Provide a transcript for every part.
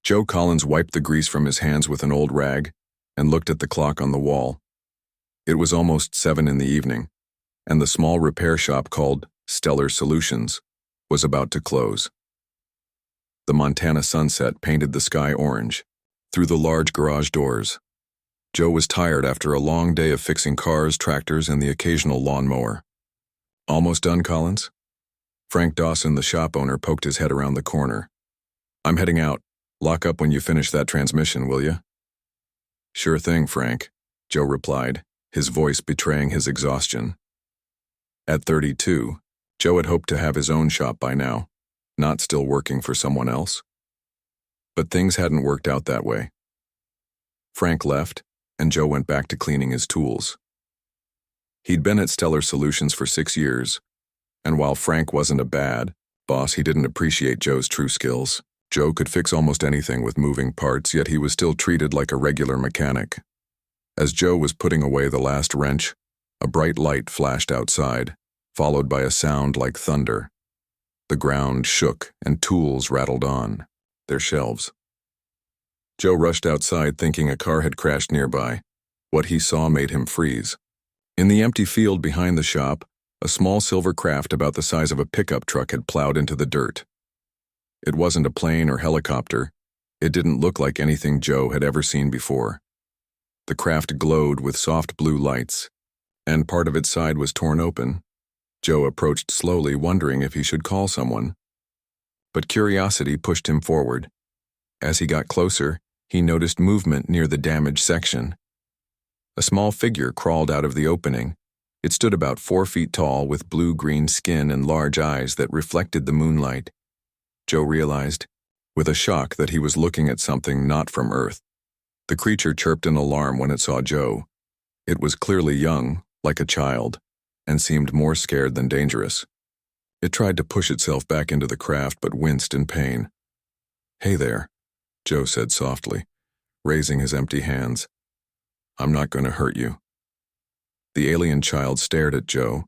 Joe Collins wiped the grease from his hands with an old rag and looked at the clock on the wall. It was almost 7 in the evening, and the small repair shop called Stellar Solutions was about to close. The Montana sunset painted the sky orange through the large garage doors. Joe was tired after a long day of fixing cars, tractors, and the occasional lawnmower. "Almost done, Collins?" Frank Dawson, the shop owner, poked his head around the corner. "I'm heading out. Lock up when you finish that transmission, will you?" "Sure thing, Frank," Joe replied, his voice betraying his exhaustion. At 32, Joe had hoped to have his own shop by now, not still working for someone else. But things hadn't worked out that way. Frank left, and Joe went back to cleaning his tools. He'd been at Stellar Solutions for 6 years, and while Frank wasn't a bad boss, he didn't appreciate Joe's true skills. Joe could fix almost anything with moving parts, yet he was still treated like a regular mechanic. As Joe was putting away the last wrench, a bright light flashed outside, followed by a sound like thunder. The ground shook and tools rattled on their shelves. Joe rushed outside thinking a car had crashed nearby. What he saw made him freeze. In the empty field behind the shop, a small silver craft about the size of a pickup truck had plowed into the dirt. It wasn't a plane or helicopter. It didn't look like anything Joe had ever seen before. The craft glowed with soft blue lights, and part of its side was torn open. Joe approached slowly, wondering if he should call someone. But curiosity pushed him forward. As he got closer, he noticed movement near the damaged section. A small figure crawled out of the opening. It stood about 4 feet tall with blue-green skin and large eyes that reflected the moonlight. Joe realized, with a shock, that he was looking at something not from Earth. The creature chirped in alarm when it saw Joe. It was clearly young, like a child, and seemed more scared than dangerous. It tried to push itself back into the craft but winced in pain. "Hey there," Joe said softly, raising his empty hands. "I'm not going to hurt you." The alien child stared at Joe,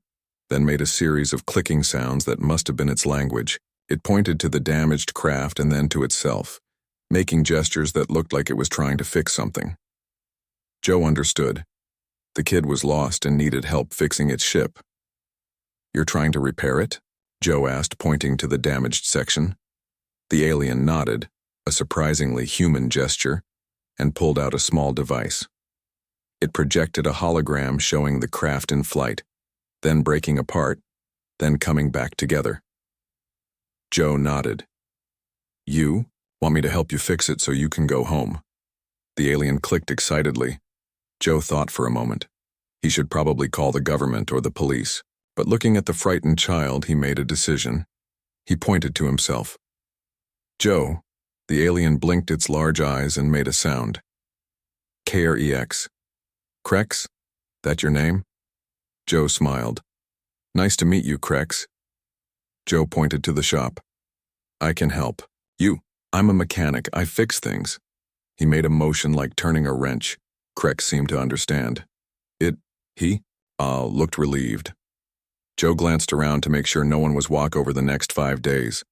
then made a series of clicking sounds that must have been its language. It pointed to the damaged craft and then to itself, making gestures that looked like it was trying to fix something. Joe understood. The kid was lost and needed help fixing its ship. "You're trying to repair it?" Joe asked, pointing to the damaged section. The alien nodded, a surprisingly human gesture, and pulled out a small device. It projected a hologram showing the craft in flight, then breaking apart, then coming back together. Joe nodded. "You want me to help you fix it so you can go home?" The alien clicked excitedly. Joe thought for a moment. He should probably call the government or the police, but looking at the frightened child, he made a decision. He pointed to himself. "Joe," the alien blinked its large eyes and made a sound. "Krex. Krex? That your name?" Joe smiled. "Nice to meet you, Krex." Joe pointed to the shop. "I can help. I'm a mechanic. I fix things." He made a motion like turning a wrench. Krex seemed to understand. He looked relieved. Joe glanced around to make sure no one was walk over the next 5 days.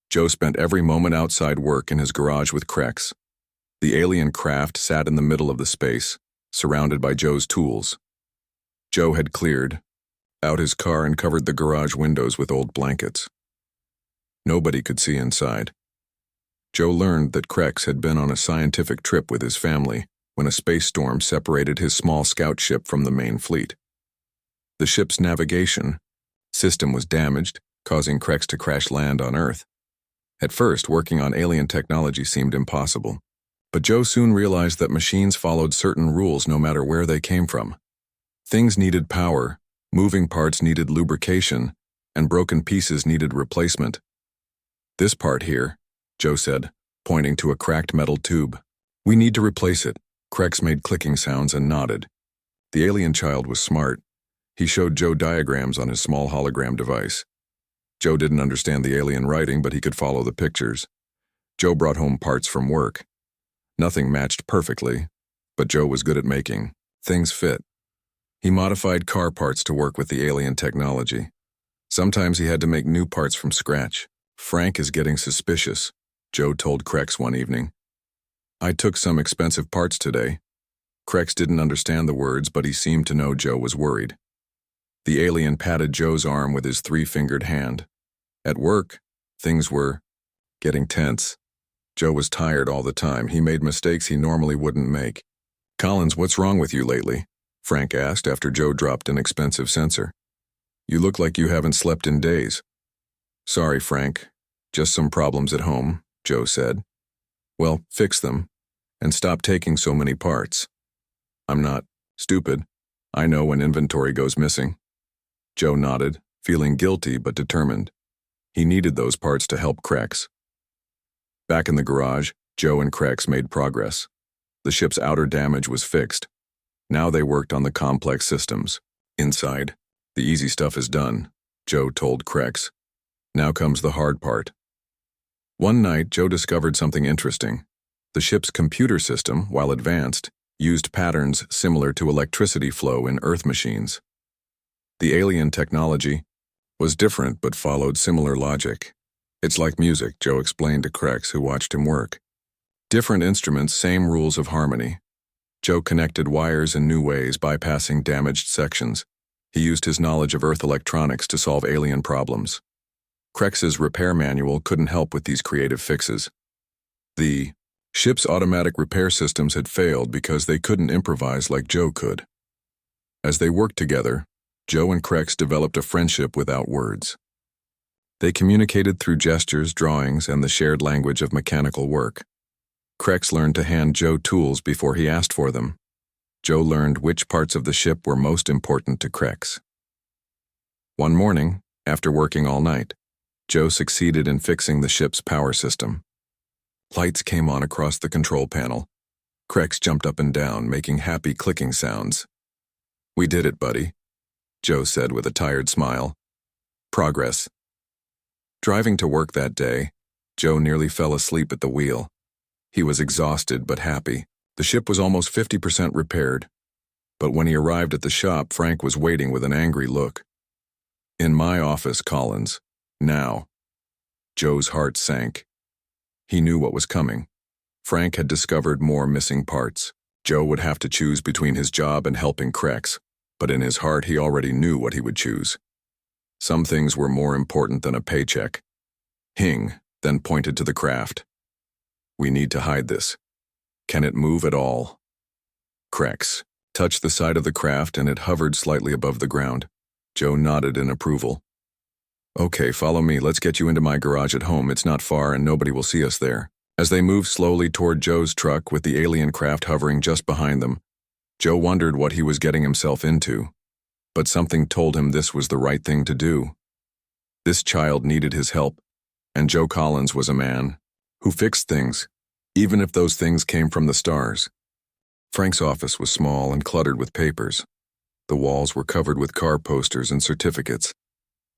Joe spent every moment outside work in his garage with Krex. The alien craft sat in the middle of the space, surrounded by Joe's tools. Joe had cleared out his car and covered the garage windows with old blankets. Nobody could see inside. Joe learned that Krex had been on a scientific trip with his family when a space storm separated his small scout ship from the main fleet. The ship's navigation system was damaged, causing Krex to crash land on Earth. At first, working on alien technology seemed impossible, but Joe soon realized that machines followed certain rules no matter where they came from. Things needed power, moving parts needed lubrication, and broken pieces needed replacement. "This part here," Joe said, pointing to a cracked metal tube. "We need to replace it." Krex made clicking sounds and nodded. The alien child was smart. He showed Joe diagrams on his small hologram device. Joe didn't understand the alien writing, but he could follow the pictures. Joe brought home parts from work. Nothing matched perfectly, but Joe was good at making things fit. He modified car parts to work with the alien technology. Sometimes he had to make new parts from scratch. "Frank is getting suspicious," Joe told Krex one evening. I took some expensive parts today. Crex didn't understand the words, but he seemed to know Joe was worried. The alien patted Joe's arm with his three-fingered hand. At work, things were getting tense. Joe was tired all the time. He made mistakes he normally wouldn't make. "Collins, what's wrong with you lately?" Frank asked after Joe dropped an expensive sensor. "You look like you haven't slept in days." "Sorry, Frank. Just some problems at home," Joe said. "Well, fix them, and stop taking so many parts." "I'm not stupid. I know when inventory goes missing." Joe nodded, feeling guilty but determined. He needed those parts to help Crex. Back in the garage, Joe and Crex made progress. The ship's outer damage was fixed. Now they worked on the complex systems. Inside, the easy stuff is done, Joe told Crex. Now comes the hard part. One night, Joe discovered something interesting. The ship's computer system, while advanced, used patterns similar to electricity flow in Earth machines. The alien technology was different but followed similar logic. "It's like music," Joe explained to Crex, who watched him work. "Different instruments, same rules of harmony." Joe connected wires in new ways, bypassing damaged sections. He used his knowledge of Earth electronics to solve alien problems. Crex's repair manual couldn't help with these creative fixes. The ship's automatic repair systems had failed because they couldn't improvise like Joe could. As they worked together, Joe and Crex developed a friendship without words. They communicated through gestures, drawings, and the shared language of mechanical work. Crex learned to hand Joe tools before he asked for them. Joe learned which parts of the ship were most important to Crex. One morning, after working all night, Joe succeeded in fixing the ship's power system. Lights came on across the control panel. Crex jumped up and down, making happy clicking sounds. "We did it, buddy," Joe said with a tired smile. "Progress." Driving to work that day, Joe nearly fell asleep at the wheel. He was exhausted but happy. The ship was almost 50% repaired. But when he arrived at the shop, Frank was waiting with an angry look. "In my office, Collins. Now." Joe's heart sank. He knew what was coming. Frank had discovered more missing parts. Joe would have to choose between his job and helping Crex, but in his heart he already knew what he would choose. Some things were more important than a paycheck. Hing then pointed to the craft. "We need to hide this. Can it move at all?" Crex touched the side of the craft and it hovered slightly above the ground. Joe nodded in approval. "Okay, follow me. Let's get you into my garage at home. It's not far and nobody will see us there." As they moved slowly toward Joe's truck with the alien craft hovering just behind them, Joe wondered what he was getting himself into. But something told him this was the right thing to do. This child needed his help, and Joe Collins was a man who fixed things, even if those things came from the stars. Frank's office was small and cluttered with papers. The walls were covered with car posters and certificates.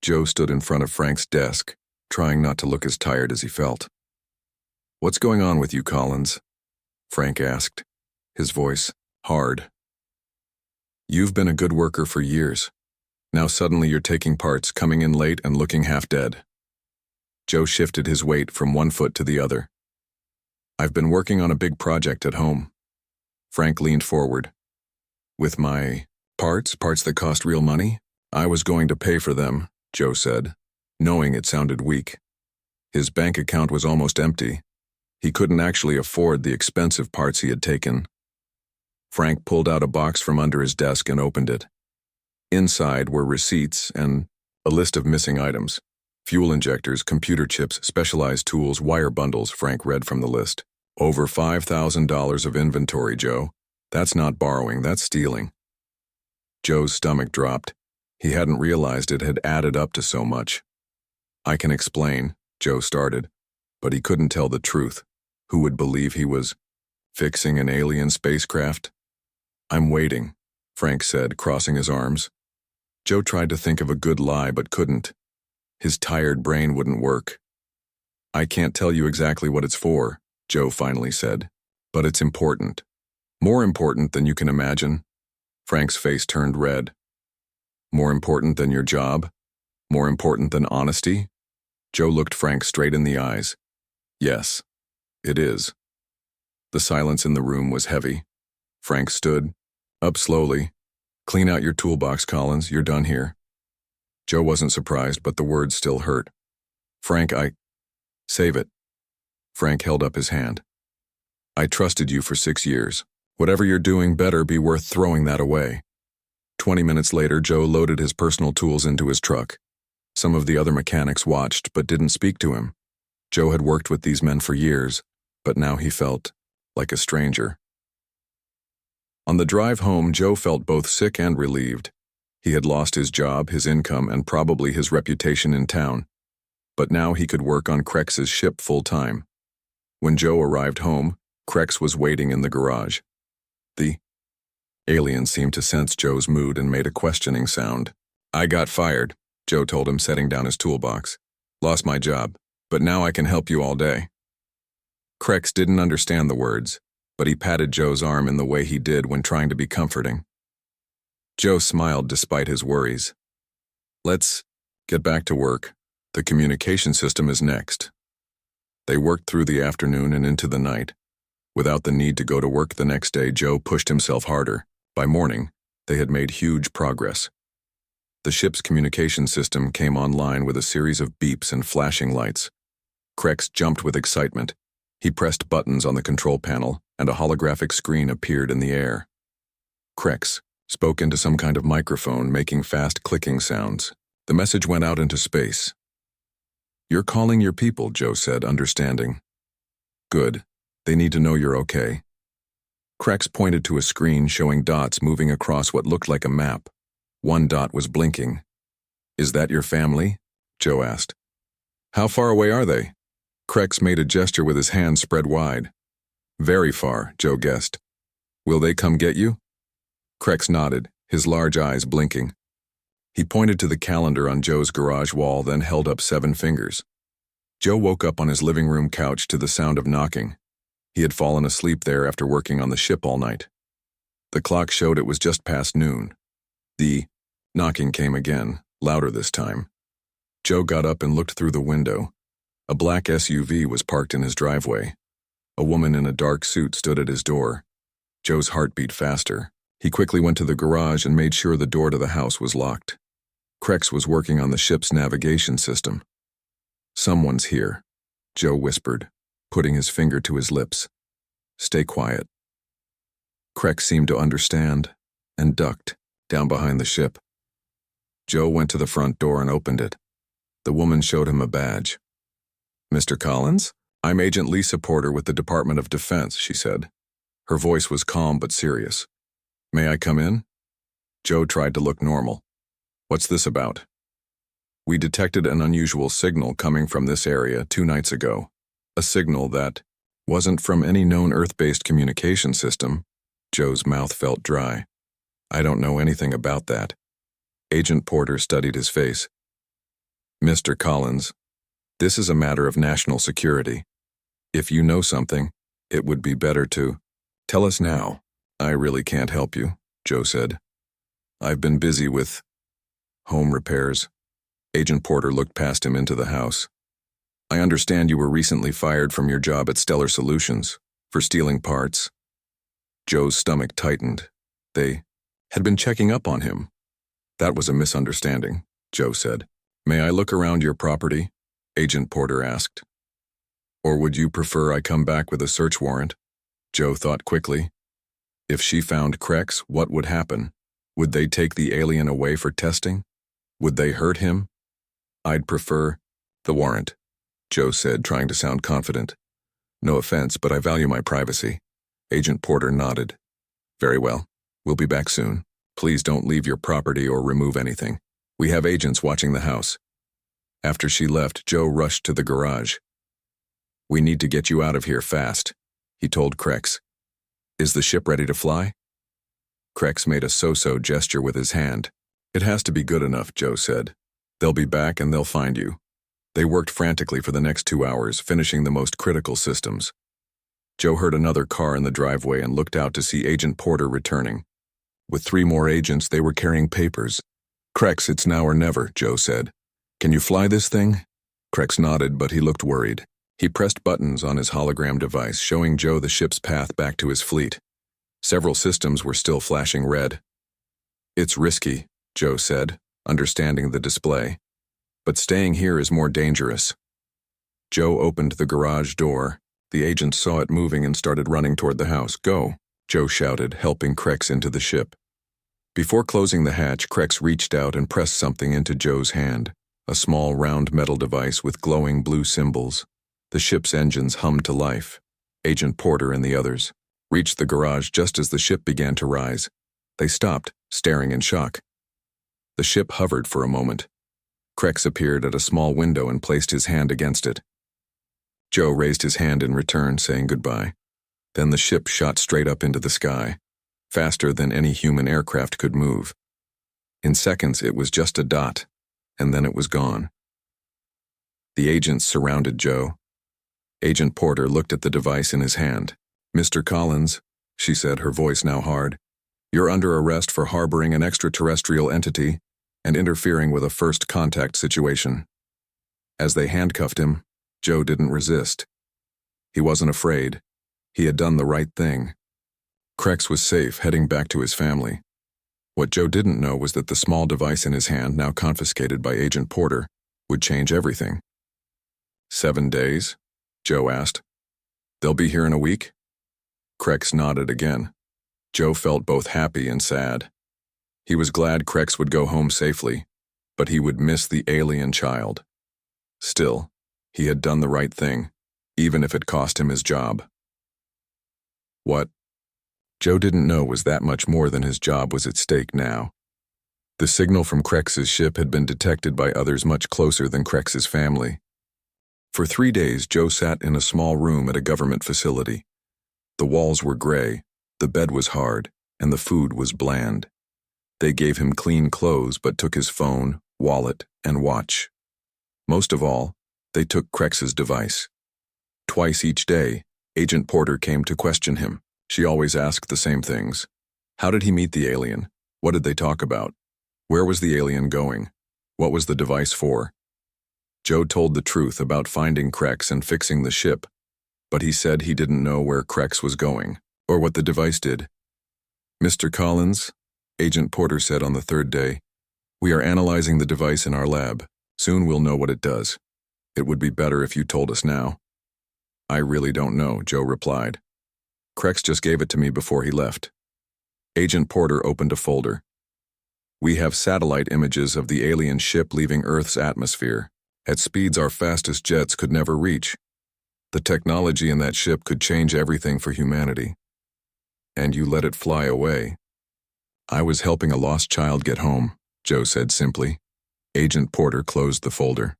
Joe stood in front of Frank's desk, trying not to look as tired as he felt. "What's going on with you, Collins?" Frank asked, his voice hard. "You've been a good worker for years. Now suddenly you're taking parts, coming in late and looking half dead." Joe shifted his weight from one foot to the other. "I've been working on a big project at home." Frank leaned forward. "With my parts that cost real money? I was going to pay for them," Joe said, knowing it sounded weak. His bank account was almost empty. He couldn't actually afford the expensive parts he had taken. Frank pulled out a box from under his desk and opened it. Inside were receipts and a list of missing items. Fuel injectors, computer chips, specialized tools, wire bundles, Frank read from the list. "Over $5,000 of inventory, Joe. That's not borrowing, that's stealing." Joe's stomach dropped. He hadn't realized it had added up to so much. "I can explain," Joe started, but he couldn't tell the truth. Who would believe he was fixing an alien spacecraft? "I'm waiting," Frank said, crossing his arms. Joe tried to think of a good lie but couldn't. His tired brain wouldn't work. "I can't tell you exactly what it's for," Joe finally said, "but it's important. More important than you can imagine." Frank's face turned red. "More important than your job? More important than honesty?" Joe looked Frank straight in the eyes. "Yes, it is." The silence in the room was heavy. Frank stood up slowly. "Clean out your toolbox, Collins. You're done here." Joe wasn't surprised, but the words still hurt. "Frank, Save it." Frank held up his hand. "I trusted you for 6 years. Whatever you're doing better be worth throwing that away." 20 minutes later, Joe loaded his personal tools into his truck. Some of the other mechanics watched but didn't speak to him. Joe had worked with these men for years, but now he felt like a stranger. On the drive home, Joe felt both sick and relieved. He had lost his job, his income, and probably his reputation in town. But now he could work on Crex's ship full-time. When Joe arrived home, Crex was waiting in the garage. The alien seemed to sense Joe's mood and made a questioning sound. "I got fired," Joe told him, setting down his toolbox. "Lost my job, but now I can help you all day." Crex didn't understand the words, but he patted Joe's arm in the way he did when trying to be comforting. Joe smiled despite his worries. "Let's get back to work. The communication system is next." They worked through the afternoon and into the night. Without the need to go to work the next day, Joe pushed himself harder. By morning, they had made huge progress. The ship's communication system came online with a series of beeps and flashing lights. Crex jumped with excitement. He pressed buttons on the control panel, and a holographic screen appeared in the air. Crex spoke into some kind of microphone, making fast clicking sounds. The message went out into space. "You're calling your people," Joe said, understanding. "Good. They need to know you're okay." Crex pointed to a screen showing dots moving across what looked like a map. One dot was blinking. "Is that your family?" Joe asked. "How far away are they?" Crex made a gesture with his hands spread wide. "Very far," Joe guessed. "Will they come get you?" Crex nodded, his large eyes blinking. He pointed to the calendar on Joe's garage wall, then held up 7 fingers. Joe woke up on his living room couch to the sound of knocking. He had fallen asleep there after working on the ship all night. The clock showed it was just past noon. The knocking came again, louder this time. Joe got up and looked through the window. A black SUV was parked in his driveway. A woman in a dark suit stood at his door. Joe's heart beat faster. He quickly went to the garage and made sure the door to the house was locked. Crex was working on the ship's navigation system. "Someone's here," Joe whispered, putting his finger to his lips. "Stay quiet." Crex seemed to understand and ducked down behind the ship. Joe went to the front door and opened it. The woman showed him a badge. "Mr. Collins? I'm Agent Lisa Porter with the Department of Defense," she said. Her voice was calm but serious. "May I come in?" Joe tried to look normal. "What's this about?" "We detected an unusual signal coming from this area 2 nights ago. A signal that wasn't from any known Earth-based communication system." Joe's mouth felt dry. "I don't know anything about that." Agent Porter studied his face. "Mr. Collins, this is a matter of national security. If you know something, it would be better to tell us now." "I really can't help you," Joe said. "I've been busy with home repairs." Agent Porter looked past him into the house. "I understand you were recently fired from your job at Stellar Solutions for stealing parts." Joe's stomach tightened. They had been checking up on him. "That was a misunderstanding," Joe said. "May I look around your property?" Agent Porter asked. "Or would you prefer I come back with a search warrant?" Joe thought quickly. If she found Crex, what would happen? Would they take the alien away for testing? Would they hurt him? "I'd prefer the warrant," Joe said, trying to sound confident. "No offense, but I value my privacy." Agent Porter nodded. "Very well. We'll be back soon. Please don't leave your property or remove anything. We have agents watching the house." After she left, Joe rushed to the garage. "We need to get you out of here fast," he told Crex. "Is the ship ready to fly?" Crex made a so-so gesture with his hand. "It has to be good enough," Joe said. "They'll be back and they'll find you." They worked frantically for the next 2 hours, finishing the most critical systems. Joe heard another car in the driveway and looked out to see Agent Porter returning. With 3 more agents, they were carrying papers. "Crex, it's now or never," Joe said. "Can you fly this thing?" Crex nodded, but he looked worried. He pressed buttons on his hologram device, showing Joe the ship's path back to his fleet. Several systems were still flashing red. "It's risky," Joe said, understanding the display. "But staying here is more dangerous." Joe opened the garage door. The agent saw it moving and started running toward the house. "Go," Joe shouted, helping Krex into the ship. Before closing the hatch, Krex reached out and pressed something into Joe's hand, a small round metal device with glowing blue symbols. The ship's engines hummed to life. Agent Porter and the others reached the garage just as the ship began to rise. They stopped, staring in shock. The ship hovered for a moment. Krex appeared at a small window and placed his hand against it. Joe raised his hand in return, saying goodbye. Then the ship shot straight up into the sky, faster than any human aircraft could move. In seconds, it was just a dot, and then it was gone. The agents surrounded Joe. Agent Porter looked at the device in his hand. "Mr. Collins," she said, her voice now hard, "you're under arrest for harboring an extraterrestrial entity and interfering with a first contact situation." As they handcuffed him, Joe didn't resist. He wasn't afraid. He had done the right thing. Krex was safe, heading back to his family. What Joe didn't know was that the small device in his hand, now confiscated by Agent Porter, would change everything. 7 days? Joe asked. "They'll be here in a week?" Krex nodded again. Joe felt both happy and sad. He was glad Krex would go home safely, but he would miss the alien child. Still, he had done the right thing, even if it cost him his job. What Joe didn't know was that much more than his job was at stake now. The signal from Krex's ship had been detected by others much closer than Krex's family. For 3 days, Joe sat in a small room at a government facility. The walls were gray, the bed was hard, and the food was bland. They gave him clean clothes but took his phone, wallet, and watch. Most of all, they took Krex's device. Twice each day, Agent Porter came to question him. She always asked the same things. How did he meet the alien? What did they talk about? Where was the alien going? What was the device for? Joe told the truth about finding Krex and fixing the ship, but he said he didn't know where Krex was going, or what the device did. "Mr. Collins," Agent Porter said on the 3rd day, "we are analyzing the device in our lab. Soon we'll know what it does. It would be better if you told us now." "I really don't know," Joe replied. "Krex just gave it to me before he left." Agent Porter opened a folder. "We have satellite images of the alien ship leaving Earth's atmosphere, at speeds our fastest jets could never reach. The technology in that ship could change everything for humanity. And you let it fly away." "I was helping a lost child get home," Joe said simply. Agent Porter closed the folder.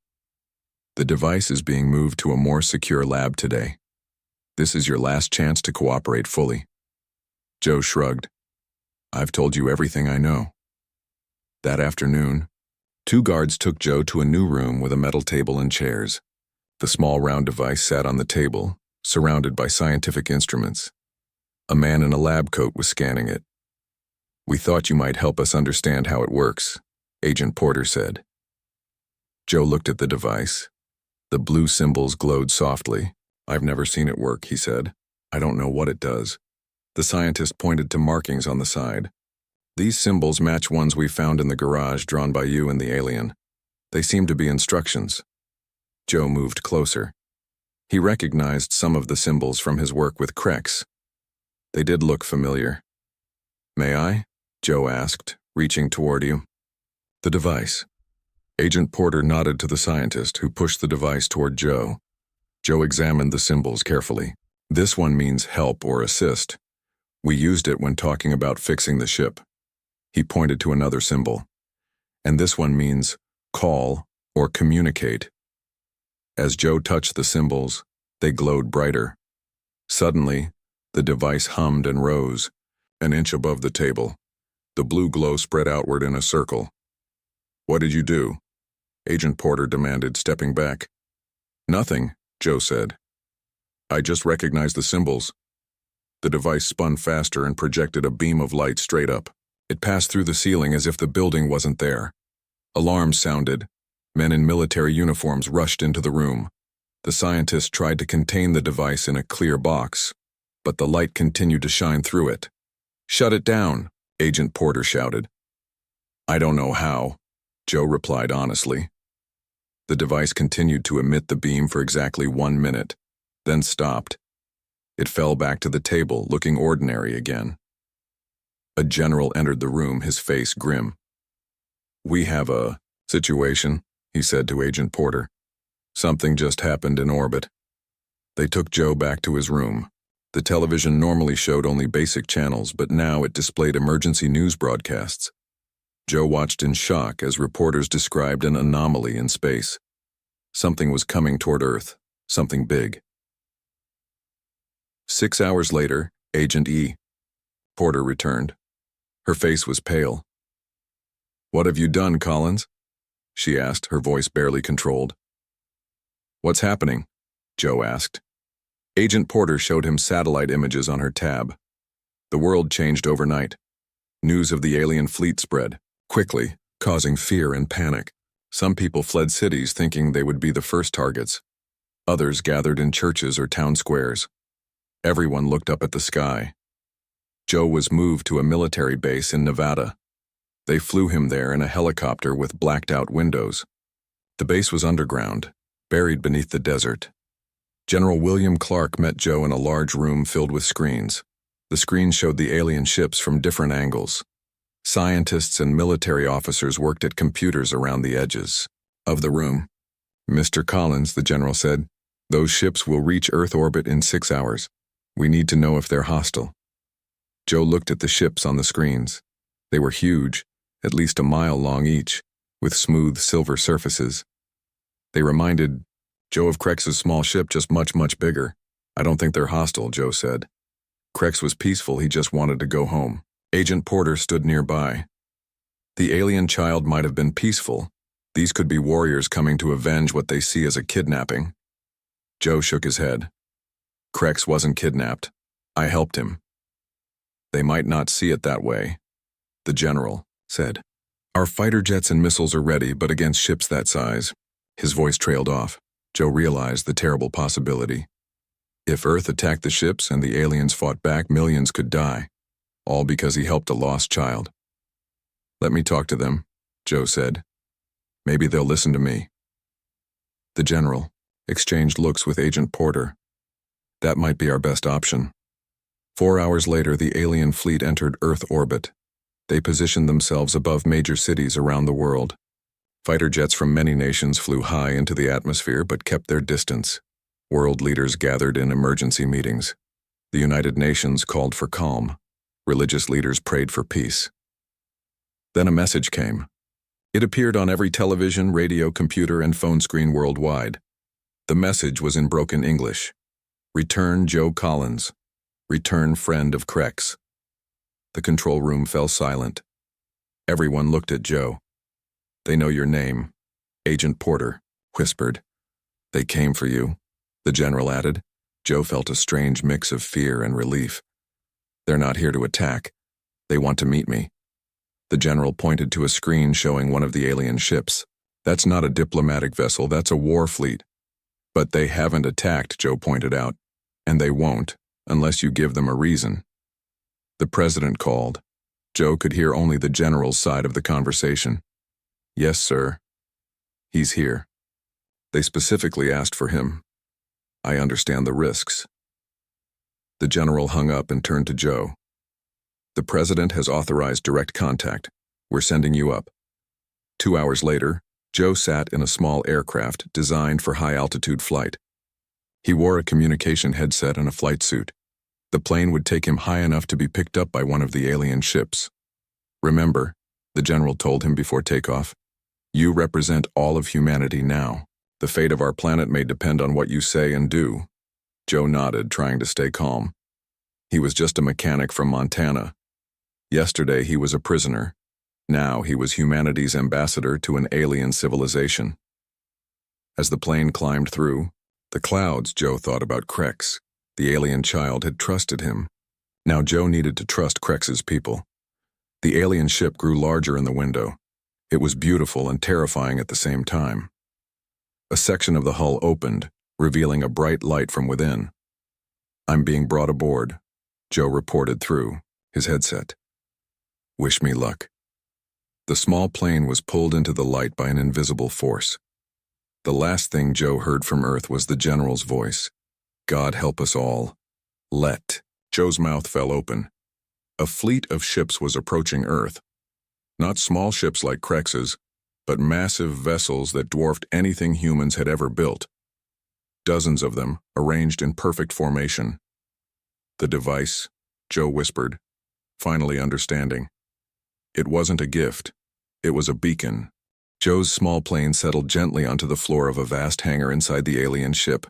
"The device is being moved to a more secure lab today. This is your last chance to cooperate fully." Joe shrugged. "I've told you everything I know." That afternoon, 2 guards took Joe to a new room with a metal table and chairs. The small round device sat on the table, surrounded by scientific instruments. A man in a lab coat was scanning it. "We thought you might help us understand how it works," Agent Porter said. Joe looked at the device. The blue symbols glowed softly. "I've never seen it work," he said. "I don't know what it does." The scientist pointed to markings on the side. "These symbols match ones we found in the garage drawn by you and the alien. They seem to be instructions." Joe moved closer. He recognized some of the symbols from his work with Krex. They did look familiar. "May I?" Joe asked, reaching toward you. "The device." Agent Porter nodded to the scientist, who pushed the device toward Joe. Joe examined the symbols carefully. "This one means help or assist. We used it when talking about fixing the ship." He pointed to another symbol. "And this one means call or communicate." As Joe touched the symbols, they glowed brighter. Suddenly, the device hummed and rose, an inch above the table. The blue glow spread outward in a circle. "What did you do?" Agent Porter demanded, stepping back. "Nothing," Joe said. "I just recognized the symbols." The device spun faster and projected a beam of light straight up. It passed through the ceiling as if the building wasn't there. Alarms sounded. Men in military uniforms rushed into the room. The scientist tried to contain the device in a clear box, but the light continued to shine through it. "Shut it down," Agent Porter shouted. "I don't know how," Joe replied honestly. The device continued to emit the beam for exactly 1 minute, then stopped. It fell back to the table, looking ordinary again. A general entered the room, his face grim. "We have a situation," he said to Agent Porter. "Something just happened in orbit." They took Joe back to his room. The television normally showed only basic channels, but now it displayed emergency news broadcasts. Joe watched in shock as reporters described an anomaly in space. Something was coming toward Earth, something big. 6 hours later, Agent E. Porter returned. Her face was pale. "What have you done, Collins?" she asked, her voice barely controlled. "What's happening?" Joe asked. Agent Porter showed him satellite images on her tab. The world changed overnight. News of the alien fleet spread, quickly, causing fear and panic. Some people fled cities thinking they would be the first targets. Others gathered in churches or town squares. Everyone looked up at the sky. Joe was moved to a military base in Nevada. They flew him there in a helicopter with blacked-out windows. The base was underground, buried beneath the desert. General William Clark met Joe in a large room filled with screens. The screens showed the alien ships from different angles. Scientists and military officers worked at computers around the edges of the room. "Mr. Collins," the general said, "those ships will reach Earth orbit in 6 hours. We need to know if they're hostile." Joe looked at the ships on the screens. They were huge, at least a mile long each, with smooth silver surfaces. They reminded Joe of Krex's small ship, just much, much bigger. "I don't think they're hostile," Joe said. "Krex was peaceful, he just wanted to go home." Agent Porter stood nearby. The alien child might have been peaceful. These could be warriors coming to avenge what they see as a kidnapping. Joe shook his head. "Krex wasn't kidnapped. I helped him." "They might not see it that way," the general said. "Our fighter jets and missiles are ready, but against ships that size." His voice trailed off. Joe realized the terrible possibility. If Earth attacked the ships and the aliens fought back, millions could die, all because he helped a lost child. "Let me talk to them," Joe said. "Maybe they'll listen to me." The general exchanged looks with Agent Porter. "That might be our best option." 4 hours later, the alien fleet entered Earth orbit. They positioned themselves above major cities around the world. Fighter jets from many nations flew high into the atmosphere but kept their distance. World leaders gathered in emergency meetings. The United Nations called for calm. Religious leaders prayed for peace. Then a message came. It appeared on every television, radio, computer, and phone screen worldwide. The message was in broken English. "Return Joe Collins. Return friend of Krex." The control room fell silent. Everyone looked at Joe. "They know your name," Agent Porter whispered. "They came for you," the general added. Joe felt a strange mix of fear and relief. "They're not here to attack. They want to meet me." The general pointed to a screen showing one of the alien ships. "That's not a diplomatic vessel, that's a war fleet." "But they haven't attacked," Joe pointed out. "And they won't, unless you give them a reason." The president called. Joe could hear only the general's side of the conversation. "Yes, sir. He's here. They specifically asked for him. I understand the risks." The general hung up and turned to Joe. "The president has authorized direct contact. We're sending you up." 2 hours later, Joe sat in a small aircraft designed for high-altitude flight. He wore a communication headset and a flight suit. The plane would take him high enough to be picked up by one of the alien ships. "Remember," the general told him before takeoff, "you represent all of humanity now. The fate of our planet may depend on what you say and do." Joe nodded, trying to stay calm. He was just a mechanic from Montana. Yesterday he was a prisoner. Now he was humanity's ambassador to an alien civilization. As the plane climbed through the clouds, Joe thought about Krex. The alien child had trusted him. Now Joe needed to trust Krex's people. The alien ship grew larger in the window. It was beautiful and terrifying at the same time. A section of the hull opened, revealing a bright light from within. "I'm being brought aboard," Joe reported through his headset. "Wish me luck." The small plane was pulled into the light by an invisible force. The last thing Joe heard from Earth was the general's voice. "God help us all. Let." Joe's mouth fell open. A fleet of ships was approaching Earth. Not small ships like Krex's, but massive vessels that dwarfed anything humans had ever built. Dozens of them, arranged in perfect formation. "The device," Joe whispered, finally understanding. It wasn't a gift. It was a beacon. Joe's small plane settled gently onto the floor of a vast hangar inside the alien ship.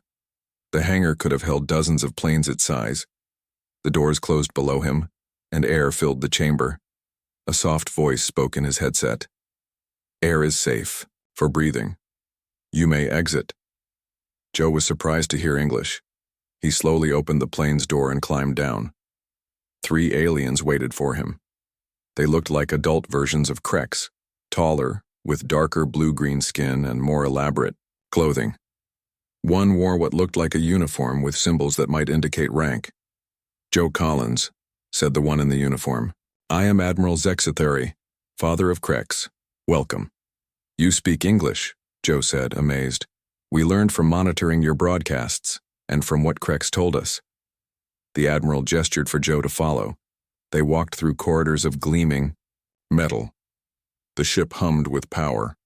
The hangar could have held dozens of planes its size. The doors closed below him, and air filled the chamber. A soft voice spoke in his headset. "Air is safe, for breathing. You may exit." Joe was surprised to hear English. He slowly opened the plane's door and climbed down. 3 aliens waited for him. They looked like adult versions of Krex, taller, with darker blue-green skin and more elaborate clothing. One wore what looked like a uniform with symbols that might indicate rank. "Joe Collins," said the one in the uniform. "I am Admiral Zexithuri, father of Krex. Welcome." "You speak English," Joe said, amazed. "We learned from monitoring your broadcasts, and from what Krex told us." The Admiral gestured for Joe to follow. They walked through corridors of gleaming metal. The ship hummed with power.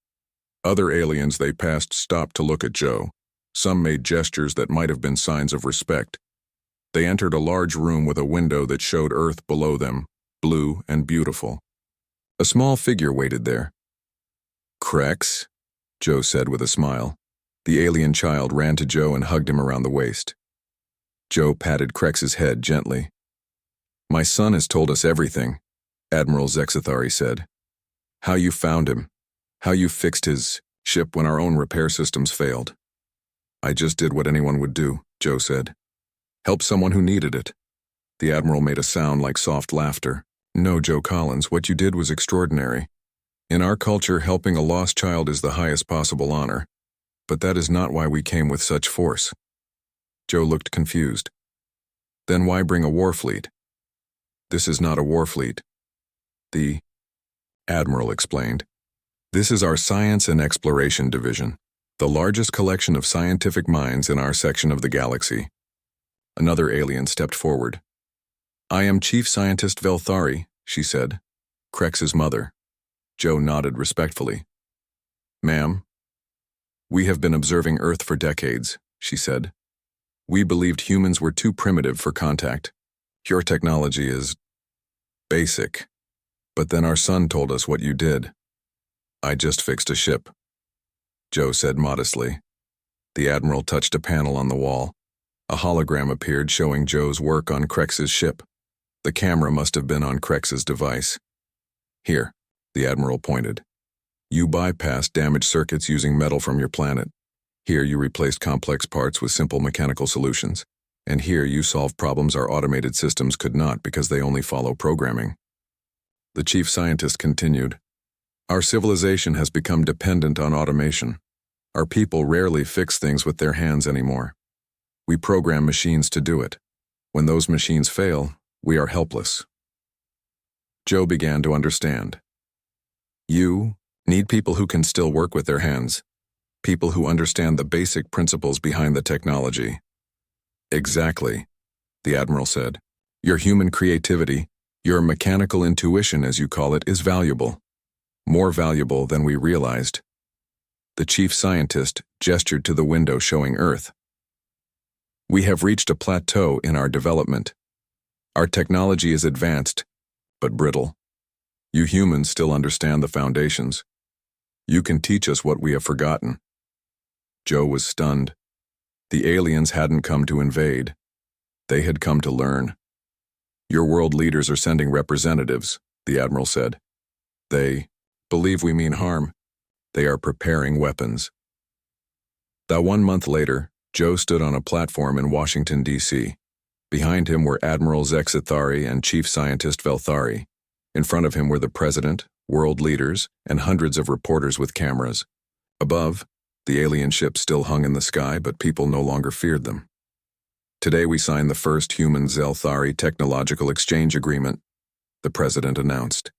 Other aliens they passed stopped to look at Joe. Some made gestures that might have been signs of respect. They entered a large room with a window that showed Earth below them, blue and beautiful. A small figure waited there. "Krex?" Joe said with a smile. The alien child ran to Joe and hugged him around the waist. Joe patted Krex's head gently. "My son has told us everything," Admiral Zexithari said. "How you found him, how you fixed his ship when our own repair systems failed." "I just did what anyone would do," Joe said. "Help someone who needed it." The Admiral made a sound like soft laughter. "No, Joe Collins, what you did was extraordinary. In our culture, helping a lost child is the highest possible honor. But that is not why we came with such force." Joe looked confused. "Then why bring a war fleet?" "This is not a war fleet." The Admiral explained. "This is our Science and Exploration Division, the largest collection of scientific minds in our section of the galaxy." Another alien stepped forward. "I am Chief Scientist Velthari," she said. "Krex's mother." Joe nodded respectfully. "Ma'am, we have been observing Earth for decades," she said. "We believed humans were too primitive for contact. Your technology is basic. But then our son told us what you did." "I just fixed a ship," Joe said modestly. The Admiral touched a panel on the wall. A hologram appeared showing Joe's work on Krex's ship. The camera must have been on Krex's device. "Here," the Admiral pointed. "You bypassed damaged circuits using metal from your planet. Here you replaced complex parts with simple mechanical solutions. And here you solve problems our automated systems could not because they only follow programming." The chief scientist continued. "Our civilization has become dependent on automation. Our people rarely fix things with their hands anymore. We program machines to do it. When those machines fail, we are helpless." Joe began to understand. "You need people who can still work with their hands. People who understand the basic principles behind the technology." "Exactly," the Admiral said. "Your human creativity, your mechanical intuition as you call it, is valuable. More valuable than we realized." The chief scientist gestured to the window showing Earth. "We have reached a plateau in our development. Our technology is advanced, but brittle. You humans still understand the foundations. You can teach us what we have forgotten." Joe was stunned. The aliens hadn't come to invade. They had come to learn. "Your world leaders are sending representatives," the Admiral said. "They believe we mean harm. They are preparing weapons." That 1 month later, Joe stood on a platform in Washington, D.C. Behind him were Admiral Zexithari and Chief Scientist Velthari. In front of him were the President, world leaders, and hundreds of reporters with cameras. Above, The alien ships still hung in the sky, but people no longer feared them. Today we signed the first human-Zelthari technological exchange agreement, the president announced.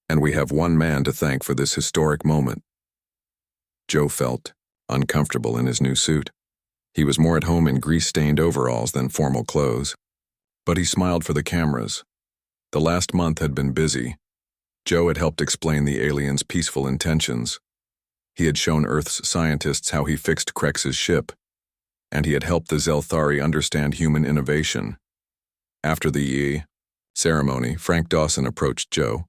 And we have one man to thank for this historic moment. Joe felt uncomfortable in his new suit. He was more at home in grease-stained overalls than formal clothes. But he smiled for the cameras. The last month had been busy. Joe had helped explain the aliens' peaceful intentions. He had shown Earth's scientists how he fixed Krex's ship, and he had helped the Zelthari understand human innovation. After the ceremony, Frank Dawson approached Joe.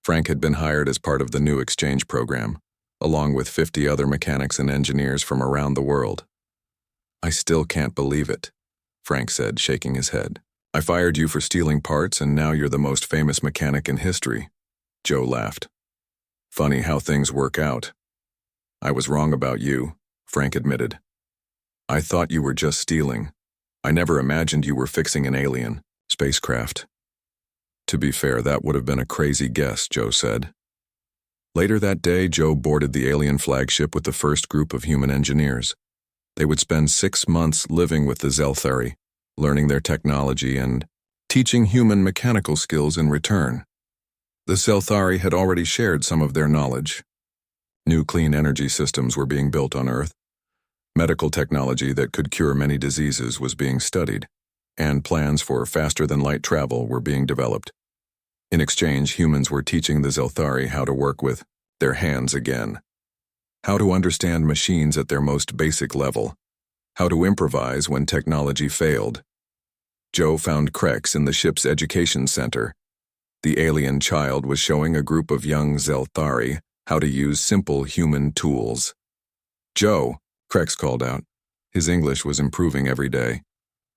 Frank had been hired as part of the new exchange program, along with 50 other mechanics and engineers from around the world. "I still can't believe it," Frank said, shaking his head. "I fired you for stealing parts, and now you're the most famous mechanic in history." Joe laughed. "Funny how things work out." "I was wrong about you," Frank admitted. "I thought you were just stealing. I never imagined you were fixing an alien spacecraft." "To be fair, that would have been a crazy guess," Joe said. Later that day, Joe boarded the alien flagship with the first group of human engineers. They would spend 6 months living with the Zelthari, learning their technology and teaching human mechanical skills in return. The Zelthari had already shared some of their knowledge. New clean energy systems were being built on Earth. Medical technology that could cure many diseases was being studied, and plans for faster-than-light travel were being developed. In exchange, humans were teaching the Zelthari how to work with their hands again, how to understand machines at their most basic level, how to improvise when technology failed. Joe found Krex in the ship's education center. The alien child was showing a group of young Zelthari how to use simple human tools. "Joe," Krex called out. His English was improving every day.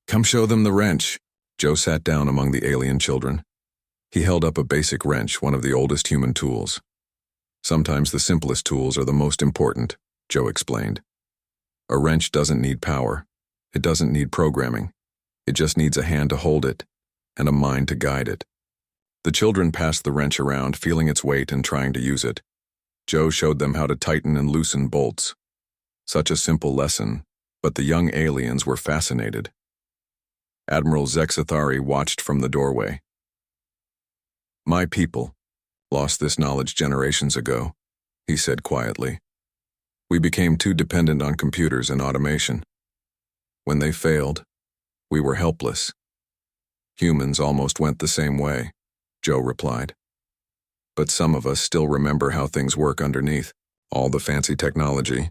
"Come show them the wrench." Joe sat down among the alien children. He held up a basic wrench, one of the oldest human tools. "Sometimes the simplest tools are the most important," Joe explained. "A wrench doesn't need power. It doesn't need programming. It just needs a hand to hold it and a mind to guide it." The children passed the wrench around, feeling its weight and trying to use it. Joe showed them how to tighten and loosen bolts. Such a simple lesson, but the young aliens were fascinated. Admiral Zexathari watched from the doorway. "My people lost this knowledge generations ago," he said quietly. "We became too dependent on computers and automation. When they failed, we were helpless." "Humans almost went the same way," Joe replied. "But some of us still remember how things work underneath, all the fancy technology."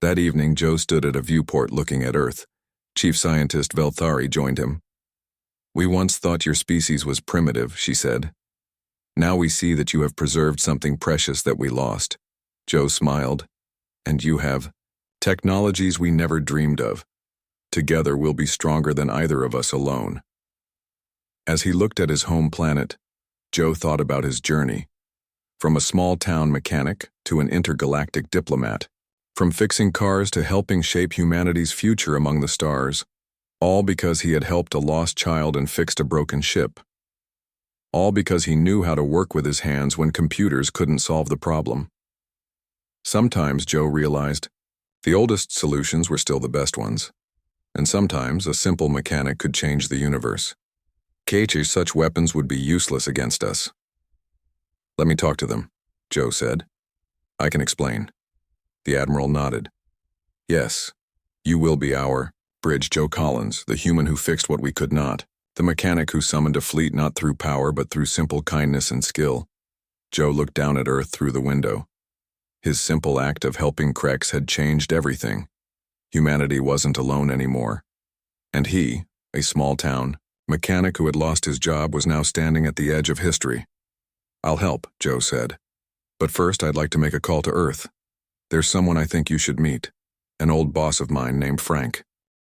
That evening, Joe stood at a viewport looking at Earth. Chief Scientist Velthari joined him. "We once thought your species was primitive," she said. "Now we see that you have preserved something precious that we lost." Joe smiled. "And you have technologies we never dreamed of. Together we'll be stronger than either of us alone." As he looked at his home planet, Joe thought about his journey. From a small-town mechanic to an intergalactic diplomat. From fixing cars to helping shape humanity's future among the stars. All because he had helped a lost child and fixed a broken ship. All because he knew how to work with his hands when computers couldn't solve the problem. Sometimes, Joe realized, the oldest solutions were still the best ones. And sometimes, a simple mechanic could change the universe. Such weapons would be useless against us. "Let me talk to them," Joe said. "I can explain." The Admiral nodded. "Yes, you will be our bridge, Joe Collins, the human who fixed what we could not. The mechanic who summoned a fleet not through power but through simple kindness and skill." Joe looked down at Earth through the window. His simple act of helping Krex had changed everything. Humanity wasn't alone anymore. And he, a small-town mechanic who had lost his job, was now standing at the edge of history. "I'll help," Joe said. "But first I'd like to make a call to Earth. There's someone I think you should meet. An old boss of mine named Frank."